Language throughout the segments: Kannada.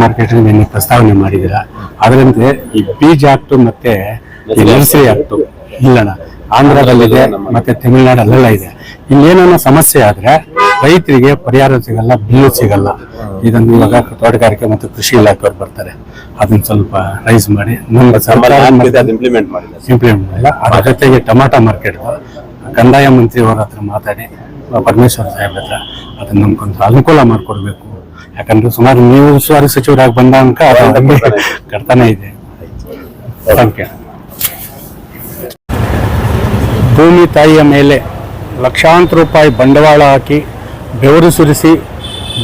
ಮಾರ್ಕೆಟ್ ನಿನ್ನೆ ಪ್ರಸ್ತಾವನೆ ಮಾಡಿದ್ದೀರಾ. ಅದರಂತೆ ಈ ಬೀಜ ಆಕ್ಟು ಮತ್ತೆ ಈ ನರ್ಸರಿ ಆಕ್ಟು ಇಲ್ಲಣ್ಣ, ಆಂಧ್ರದಲ್ಲಿದೆ ಮತ್ತೆ ತಮಿಳುನಾಡಲ್ಲೆಲ್ಲ ಇದೆ. ಇಲ್ಲೇನೋ ಸಮಸ್ಯೆ ಆದ್ರೆ ರೈತರಿಗೆ ಪರಿಹಾರ ಸಿಗಲ್ಲ, ಬಿಲ್ಲು ಸಿಗಲ್ಲ. ಇದನ್ನು ಇವಾಗ ತೋಟಗಾರಿಕೆ ಮತ್ತು ಕೃಷಿ ಇಲಾಖೆಯವ್ರು ಬರ್ತಾರೆ, ಅದನ್ನ ಸ್ವಲ್ಪ ರೈಸ್ ಮಾಡಿ ನಮ್ಮ ಸರ್ಕಾರ ಇಂಪ್ಲಿಮೆಂಟ್ ಮಾಡಿಲ್ಲ. ಅದ್ರ ಜೊತೆಗೆ ಟೊಮಾಟೊ ಮಾರ್ಕೆಟ್ ಕಂದಾಯ ಮಂತ್ರಿ ಅವರ ಹತ್ರ ಮಾತಾಡಿ ಪರಮೇಶ್ವರ್ ಸಾಹೇಬ್ ಹತ್ರ ಅದನ್ನ ನಮ್ಗೊಂದು ಅನುಕೂಲ ಮಾಡಿಕೊಡ್ಬೇಕು. ಯಾಕಂದ್ರೆ ಸುಮಾರು ನೀವು ಉಸ್ತುವಾರಿ ಸಚಿವರಾಗಿ ಬಂದ ಕರ್ತನೆ ಇದೆ. ಭೂಮಿ ತಾಯಿಯ ಮೇಲೆ ಲಕ್ಷಾಂತರ ರೂಪಾಯಿ ಬಂಡವಾಳ ಹಾಕಿ ಬೆವರು ಸುರಿಸಿ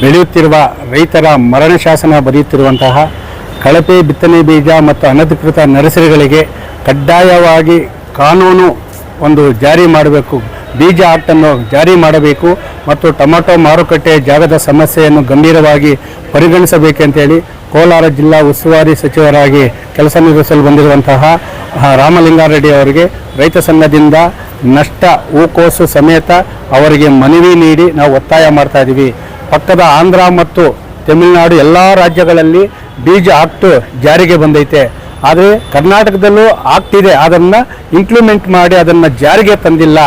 ಬೆಳೆಯುತ್ತಿರುವ ರೈತರ ಮರಣ ಶಾಸನ ಬರೆಯುತ್ತಿರುವಂತಹ ಕಳಪೆ ಬಿತ್ತನೆ ಬೀಜ ಮತ್ತು ಅನಧಿಕೃತ ನರ್ಸರಿಗಳಿಗೆ ಕಡ್ಡಾಯವಾಗಿ ಕಾನೂನು ಒಂದು ಜಾರಿ ಮಾಡಬೇಕು, ಬೀಜ ಆಕ್ಟನ್ನು ಜಾರಿ ಮಾಡಬೇಕು ಮತ್ತು ಟೊಮೆಟೊ ಮಾರುಕಟ್ಟೆ ಜಾಗದ ಸಮಸ್ಯೆಯನ್ನು ಗಂಭೀರವಾಗಿ ಪರಿಗಣಿಸಬೇಕೆಂತೇಳಿ ಕೋಲಾರ ಜಿಲ್ಲಾ ಉಸ್ತುವಾರಿ ಸಚಿವರಾಗಿ ಕೆಲಸ ನಿರ್ವಹಿಸಲು ಬಂದಿರುವಂತಹ ರಾಮಲಿಂಗಾರೆಡ್ಡಿ ಅವರಿಗೆ ರೈತ ಸಂಘದಿಂದ ನಷ್ಟ ಹೂಕೋಸು ಸಮೇತ ಅವರಿಗೆ ಮನವಿ ನೀಡಿ ನಾವು ಒತ್ತಾಯ ಮಾಡ್ತಾ ಇದ್ದೀವಿ. ಪಕ್ಕದ ಆಂಧ್ರ ಮತ್ತು ತಮಿಳುನಾಡು ಎಲ್ಲ ರಾಜ್ಯಗಳಲ್ಲಿ ಬೀಜ ಆಕ್ಟ್ ಜಾರಿಗೆ ಬಂದೈತೆ, ಆದರೆ ಕರ್ನಾಟಕದಲ್ಲೂ ಆಗ್ತಿದೆ, ಅದನ್ನು ಇಂಪ್ಲಿಮೆಂಟ್ ಮಾಡಿ ಅದನ್ನು ಜಾರಿಗೆ ತಂದಿಲ್ಲ.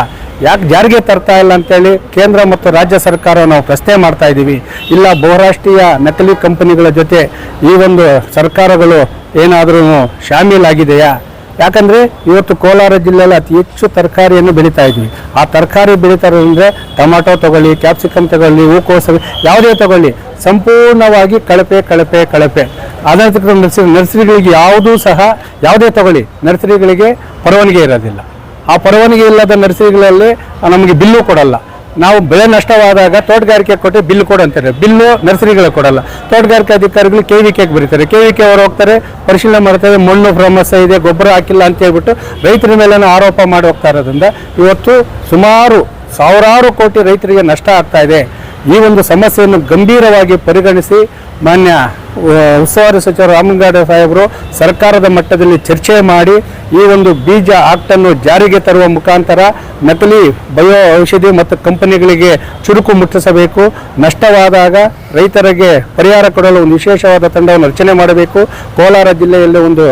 ಯಾಕೆ ಜಾರಿಗೆ ತರ್ತಾ ಇಲ್ಲ ಅಂತೇಳಿ ಕೇಂದ್ರ ಮತ್ತು ರಾಜ್ಯ ಸರ್ಕಾರ ನಾವು ಪ್ರಶ್ನೆ ಮಾಡ್ತಾ ಇದ್ದೀವಿ. ಇಲ್ಲ ಬಹುರಾಷ್ಟ್ರೀಯ ನಕಲಿ ಕಂಪನಿಗಳ ಜೊತೆ ಈ ಒಂದು ಸರ್ಕಾರಗಳು ಏನಾದರೂ ಶಾಮೀಲಾಗಿದೆಯಾ? ಯಾಕಂದರೆ ಇವತ್ತು ಕೋಲಾರ ಜಿಲ್ಲೆಯಲ್ಲಿ ಅತಿ ಹೆಚ್ಚು ತರಕಾರಿಯನ್ನು ಬೆಳೀತಾ ಇದ್ವಿ. ಆ ತರಕಾರಿ ಬೆಳೀತಾರಂದರೆ ಟೊಮಾಟೊ ತಗೊಳ್ಳಿ, ಕ್ಯಾಪ್ಸಿಕಮ್ ತಗೊಳ್ಳಿ, ಹೂಕೋಸು ಯಾವುದೇ ತಗೊಳ್ಳಿ, ಸಂಪೂರ್ಣವಾಗಿ ಕಳಪೆ. ಅನಧಿಕೃತ ನರ್ಸರಿಗಳಿಗೆ ಯಾವುದೂ ಸಹ ಯಾವುದೇ ತಗೊಳ್ಳಿ ನರ್ಸರಿಗಳಿಗೆ ಪರವಾನಗಿ ಇರೋದಿಲ್ಲ. ಆ ಪರವಾನಗಿ ಇಲ್ಲದ ನರ್ಸರಿಗಳಲ್ಲಿ ನಮಗೆ ಬಿಲ್ಲು ಕೊಡಲ್ಲ. ನಾವು ಬೆಳೆ ನಷ್ಟವಾದಾಗ ತೋಟಗಾರಿಕೆ ಕೊಟ್ಟು ಬಿಲ್ಲು ಕೊಡು ಅಂತಾರೆ, ಬಿಲ್ಲು ನರ್ಸರಿಗಳು ಕೊಡಲ್ಲ. ತೋಟಗಾರಿಕೆ ಅಧಿಕಾರಿಗಳು KVKಗೆ ಬರೀತಾರೆ, KVK ಅವರು ಹೋಗ್ತಾರೆ, ಪರಿಶೀಲನೆ ಮಾಡ್ತಾರೆ, ಮಣ್ಣು ಸಮಸ್ಯೆ ಇದೆ, ಗೊಬ್ಬರ ಹಾಕಿಲ್ಲ ಅಂತ ಹೇಳ್ಬಿಟ್ಟು ರೈತರ ಮೇಲೆ ಆರೋಪ ಮಾಡಿ ಹೋಗ್ತಾ ಇರೋದ್ರಿಂದ ಇವತ್ತು ಸುಮಾರು ಸಾವಿರಾರು ಕೋಟಿ ರೈತರಿಗೆ ನಷ್ಟ ಆಗ್ತಾ ಇದೆ. ಈ ಒಂದು ಸಮಸ್ಯೆಯನ್ನು ಗಂಭೀರವಾಗಿ ಪರಿಗಣಿಸಿ ಮಾನ್ಯ ಉಸ್ತುವಾರಿ ಸಚಿವರು ರಾಮಲಿಂಗಾರೆಡ್ಡಿ ಸಾಹೇಬರು ಸರ್ಕಾರದ ಮಟ್ಟದಲ್ಲಿ ಚರ್ಚೆ ಮಾಡಿ ಈ ಒಂದು ಬೀಜ ಆಕ್ಟನ್ನು ಜಾರಿಗೆ ತರುವ ಮುಖಾಂತರ ನಕಲಿ ಬಯೋ ಔಷಧಿ ಮತ್ತು ಕಂಪನಿಗಳಿಗೆ ಚುರುಕು ಮುಟ್ಟಿಸಬೇಕು. ನಷ್ಟವಾದಾಗ ರೈತರಿಗೆ ಪರಿಹಾರ ಕೊಡಲು ಒಂದು ವಿಶೇಷವಾದ ತಂಡವನ್ನು ರಚನೆ ಮಾಡಬೇಕು. ಕೋಲಾರ ಜಿಲ್ಲೆಯಲ್ಲಿ ಒಂದು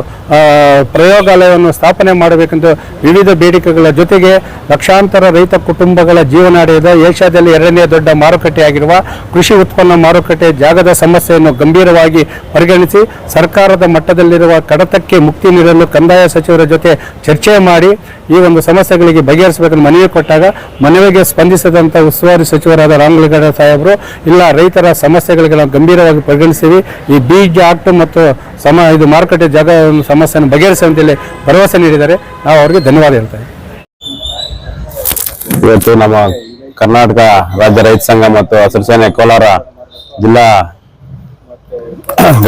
ಪ್ರಯೋಗಾಲಯವನ್ನು ಸ್ಥಾಪನೆ ಮಾಡಬೇಕೆಂದು ವಿವಿಧ ಬೇಡಿಕೆಗಳ ಜೊತೆಗೆ ಲಕ್ಷಾಂತರ ರೈತ ಕುಟುಂಬಗಳ ಜೀವನಾಡಿದ ಏಷ್ಯಾದಲ್ಲಿ 2ನೇ ದೊಡ್ಡ ಮಾರುಕಟ್ಟೆಯಾಗಿರುವ ಕೃಷಿ ಉತ್ಪನ್ನ ಮಾರುಕಟ್ಟೆ ಜಾಗದ ಸಮಸ್ಯೆಯನ್ನು ಗಂಭೀರವಾಗಿ ಪರಿಗಣಿಸಿ ಸರ್ಕಾರದ ಮಟ್ಟದಲ್ಲಿರುವ ಕಡತಕ್ಕೆ ಮುಕ್ತಿ ನೀಡಲು ಕಂದಾಯ ಸಚಿವರ ಜೊತೆ ಚರ್ಚೆ ಮಾಡಿ ಈ ಒಂದು ಸಮಸ್ಯೆಗಳಿಗೆ ಬಗೆಹರಿಸಬೇಕೆಂದು ಮನವಿ ಕೊಟ್ಟಾಗ ಮನವಿಗೆ ಸ್ಪಂದಿಸಿದಂಥ ಉಸ್ತುವಾರಿ ಸಚಿವರಾದ ರಾಮಲಿಂಗಾರೆಡ್ಡಿ ಸಾಹೇಬರು ಇಲ್ಲ, ರೈತರ ಸಮಸ್ಯೆಗಳಿಗೆ ನಾವು ಗಂಭೀರವಾಗಿ ಪರಿಗಣಿಸ್ತೀವಿ, ಈ ಬೀಜ ಆಕ್ಟ್ ಮತ್ತು ಇದು ಮಾರುಕಟ್ಟೆ ಜಾಗ ಸಮಸ್ಯೆಯನ್ನು ಬಗೆಹರಿಸುವಂತೇಳಿ ಭರವಸೆ ನೀಡಿದ್ದಾರೆ. ನಾವು ಅವರಿಗೆ ಧನ್ಯವಾದ ಹೇಳ್ತೇವೆ. ಇವತ್ತು ನಮ್ಮ ಕರ್ನಾಟಕ ರಾಜ್ಯ ರೈತ ಸಂಘ ಮತ್ತು ಹಸಿರು ಸೇನೆ ಕೋಲಾರ ಜಿಲ್ಲಾ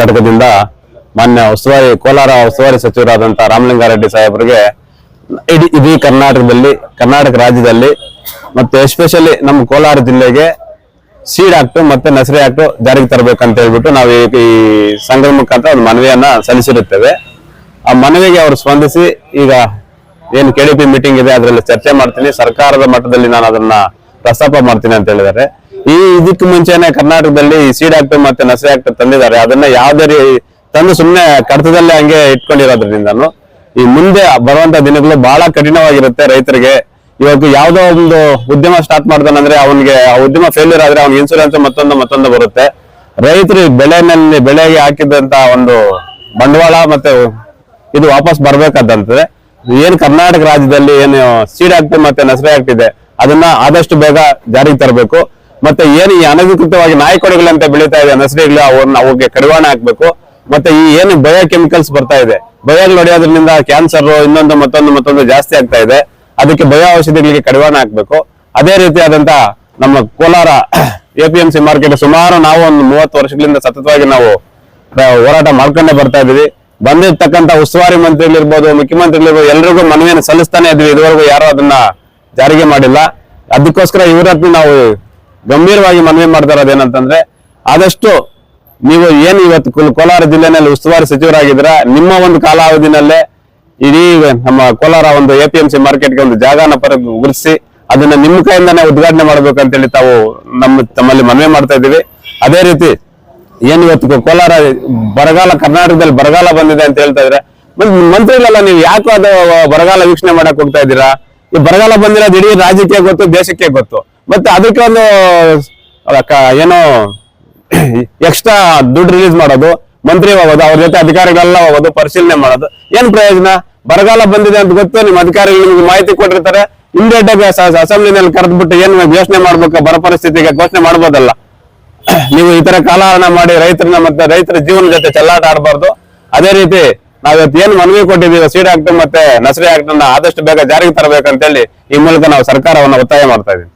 ಘಟಕದಿಂದ ಮಾನ್ಯ ಕೋಲಾರ ಉಸ್ತುವಾರಿ ಸಚಿವರಾದಂತಹ ರಾಮಲಿಂಗಾರೆಡ್ಡಿ ಸಾಹೇಬರಿಗೆ ಇಡೀ ಕರ್ನಾಟಕ ರಾಜ್ಯದಲ್ಲಿ ಮತ್ತೆ ಎಸ್ಪೆಷಲಿ ನಮ್ಮ ಕೋಲಾರ ಜಿಲ್ಲೆಗೆ ಸೀಡ್ ಆಕ್ಟ್ ಮತ್ತೆ ನರ್ಸರಿ ಆಕ್ಟ್ ಜಾರಿಗೆ ತರಬೇಕಂತ ಹೇಳ್ಬಿಟ್ಟು ನಾವು ಈ ಸಂಘದ ಮುಖಾಂತರ ಒಂದು ಮನವಿಯನ್ನ ಸಲ್ಲಿಸಿರುತ್ತೇವೆ. ಆ ಮನವಿಗೆ ಅವರು ಸ್ಪಂದಿಸಿ ಈಗ ಏನು KDP ಮೀಟಿಂಗ್ ಇದೆ ಅದರಲ್ಲಿ ಚರ್ಚೆ ಮಾಡ್ತೀನಿ, ಸರ್ಕಾರದ ಮಟ್ಟದಲ್ಲಿ ನಾನು ಅದನ್ನ ಪ್ರಸ್ತಾಪ ಮಾಡ್ತೀನಿ ಅಂತ ಹೇಳಿದ್ದಾರೆ. ಇದಕ್ಕೆ ಮುಂಚೆನೆ ಕರ್ನಾಟಕದಲ್ಲಿ ಸೀಡ್ ಆಕ್ಟ್ ಮತ್ತೆ ನರ್ಸರಿ ಆಕ್ಟ್ ತಂದಿದ್ದಾರೆ. ಅದನ್ನ ಯಾವ್ದೇ ತಂದು ಸುಮ್ಮನೆ ಕಡತದಲ್ಲೇ ಹಂಗೆ ಇಟ್ಕೊಂಡಿರೋದ್ರಿಂದನು ಈ ಮುಂದೆ ಬರುವಂತ ದಿನಗಳು ಬಹಳ ಕಠಿಣವಾಗಿರುತ್ತೆ ರೈತರಿಗೆ. ಇವಾಗ ಯಾವ್ದೋ ಒಂದು ಉದ್ಯಮ ಸ್ಟಾರ್ಟ್ ಮಾಡ್ತಾನಂದ್ರೆ ಅವನಿಗೆ ಆ ಉದ್ಯಮ ಫೇಲ್ಯೂರ್ ಆದ್ರೆ ಅವ್ನಿಗೆ ಇನ್ಸೂರೆನ್ಸ್ ಮತ್ತೊಂದು ಬರುತ್ತೆ. ರೈತರು ಬೆಳೆಗೆ ಹಾಕಿದಂತ ಒಂದು ಬಂಡವಾಳ ಮತ್ತೆ ಇದು ವಾಪಸ್ ಬರ್ಬೇಕಾದಂತದೆ. ಏನ್ ಕರ್ನಾಟಕ ರಾಜ್ಯದಲ್ಲಿ ಏನು ಸೀಡ್ ಆಕ್ಟ್ ಮತ್ತೆ ನರ್ಸರಿ ಆಕ್ಟ್ ಇದೆ ಅದನ್ನ ಆದಷ್ಟು ಬೇಗ ಜಾರಿಗೆ ತರಬೇಕು. ಮತ್ತೆ ಏನು ಈ ಅನಧಿಕೃತವಾಗಿ ನಾಯಿಕೊಡೆಗಳಂತ ಬೆಳೀತಾ ಇದೆ ನರ್ಸರಿಗಳು ಅವಕ್ಕೆ ಕಡಿವಾಣ ಹಾಕ್ಬೇಕು. ಮತ್ತೆ ಈ ಏನು ಬಯೋ ಕೆಮಿಕಲ್ಸ್ ಬರ್ತಾ ಇದೆ, ಬಯೋಗಳು ಹೊಡೆಯೋದ್ರಿಂದ ಕ್ಯಾನ್ಸರ್ ಇನ್ನೊಂದು ಮತ್ತೊಂದು ಜಾಸ್ತಿ ಆಗ್ತಾ ಇದೆ. ಅದಕ್ಕೆ ಬಯೋ ಔಷಧಿಗಳಿಗೆ ಕಡಿವಾಣ ಹಾಕ್ಬೇಕು. ಅದೇ ರೀತಿಯಾದಂತ ನಮ್ಮ ಕೋಲಾರ APMC ಮಾರ್ಕೆಟ್ ಸುಮಾರು ನಾವು ಒಂದು 30 ವರ್ಷಗಳಿಂದ ಸತತವಾಗಿ ನಾವು ಹೋರಾಟ ಮಾಡ್ಕೊಂಡೇ ಬರ್ತಾ ಇದೀವಿ. ಬಂದಿರ್ತಕ್ಕಂಥ ಉಸ್ತುವಾರಿ ಮಂತ್ರಿಗಳಿರ್ಬೋದು, ಮುಖ್ಯಮಂತ್ರಿಗಳಿರ್ಬೋದು, ಎಲ್ರಿಗೂ ಮನವಿಯನ್ನು ಸಲ್ಲಿಸ್ತಾನೆ ಇದ್ವಿ. ಇದುವರೆಗೂ ಯಾರು ಅದನ್ನ ಜಾರಿಗೆ ಮಾಡಿಲ್ಲ. ಅದಕ್ಕೋಸ್ಕರ ಇವರನ್ನು ನಾವು ಗಂಭೀರವಾಗಿ ಮನವಿ ಮಾಡ್ತಾ ಇರೋದೇನಂತಂದ್ರೆ ಆದಷ್ಟು ನೀವು ಏನು ಇವತ್ತು ಕೋಲಾರ ಜಿಲ್ಲೆನಲ್ಲಿ ಉಸ್ತುವಾರಿ ಸಚಿವರಾಗಿದ್ದೀರಾ, ನಿಮ್ಮ ಒಂದು ಕಾಲಾವಧಿನಲ್ಲೇ ಇಡೀ ನಮ್ಮ ಕೋಲಾರ ಒಂದು APMC ಮಾರ್ಕೆಟ್ಗೆ ಒಂದು ಜಾಗನ ಗುರುತಿಸಿ ಅದನ್ನ ನಿಮ್ಮ ಕೈಯಿಂದಾನೇ ಉದ್ಘಾಟನೆ ಮಾಡ್ಬೇಕಂತೇಳಿ ತಮ್ಮಲ್ಲಿ ಮನವಿ ಮಾಡ್ತಾ ಇದ್ದೀವಿ. ಅದೇ ರೀತಿ ಏನ್ ಇವತ್ತು ಕೋಲಾರ ಬರಗಾಲ, ಕರ್ನಾಟಕದಲ್ಲಿ ಬರಗಾಲ ಬಂದಿದೆ ಅಂತ ಹೇಳ್ತಾ ಇದ್ರೆ ಮಂತ್ರಿಗಳೆಲ್ಲ ನೀವು ಯಾಕೆ ಅದು ಬರಗಾಲ ವೀಕ್ಷಣೆ ಮಾಡಕ್ ಹೋಗ್ತಾ ಇದ್ದೀರಾ? ಈ ಬರಗಾಲ ಬಂದಿರೋದು ಇಡೀ ರಾಜ್ಯಕ್ಕೆ ಗೊತ್ತು, ದೇಶಕ್ಕೆ ಗೊತ್ತು. ಮತ್ತೆ ಅದಕ್ಕೆ ಒಂದು ಏನೋ ಎಕ್ಸ್ಟ್ರಾ ದುಡ್ಡು ರಿಲೀಸ್ ಮಾಡೋದು, ಮಂತ್ರಿ ಹೋಗೋದು, ಅವ್ರ ಜೊತೆ ಅಧಿಕಾರಿಗಳೆಲ್ಲ ಹೋಗೋದು, ಪರಿಶೀಲನೆ ಮಾಡೋದು, ಏನ್ ಪ್ರಯೋಜನ? ಬರಗಾಲ ಬಂದಿದೆ ಅಂತ ಗೊತ್ತು, ನಿಮ್ಮ ಅಧಿಕಾರಿಗಳು ನಿಮ್ಗೆ ಮಾಹಿತಿ ಕೊಟ್ಟಿರ್ತಾರೆ, ಇಮಿಡಿಯೇಟ್ ಆಗಿ ಅಸೆಂಬ್ಲಿನಲ್ಲಿ ಕರೆದ್ಬಿಟ್ಟು ಏನ್ ಘೋಷಣೆ ಮಾಡ್ಬೇಕು, ಬರ ಪರಿಸ್ಥಿತಿಗೆ ಘೋಷಣೆ ಮಾಡ್ಬೋದಲ್ಲ. ನೀವು ಈ ತರ ಕಾಲಹರಣ ಮಾಡಿ ರೈತರನ್ನ ಮತ್ತೆ ರೈತರ ಜೀವನ ಜೊತೆ ಚೆಲ್ಲಾಟ ಆಡಬಾರ್ದು. ಅದೇ ರೀತಿ ನಾವ್ ಇವತ್ತು ಏನ್ ಮನವಿ ಕೊಟ್ಟಿದ್ದೀವಿ, ಸೀಡ್ ಆಕ್ಟ್ ಮತ್ತೆ ನರ್ಸರಿ ಆಕ್ಟ್ ಅನ್ನ ಆದಷ್ಟು ಬೇಗ ಜಾರಿಗೆ ತರಬೇಕಂತ ಹೇಳಿ ಈ ಮೂಲಕ ನಾವು ಸರ್ಕಾರವನ್ನ ಒತ್ತಾಯ ಮಾಡ್ತಾ ಇದೀವಿ.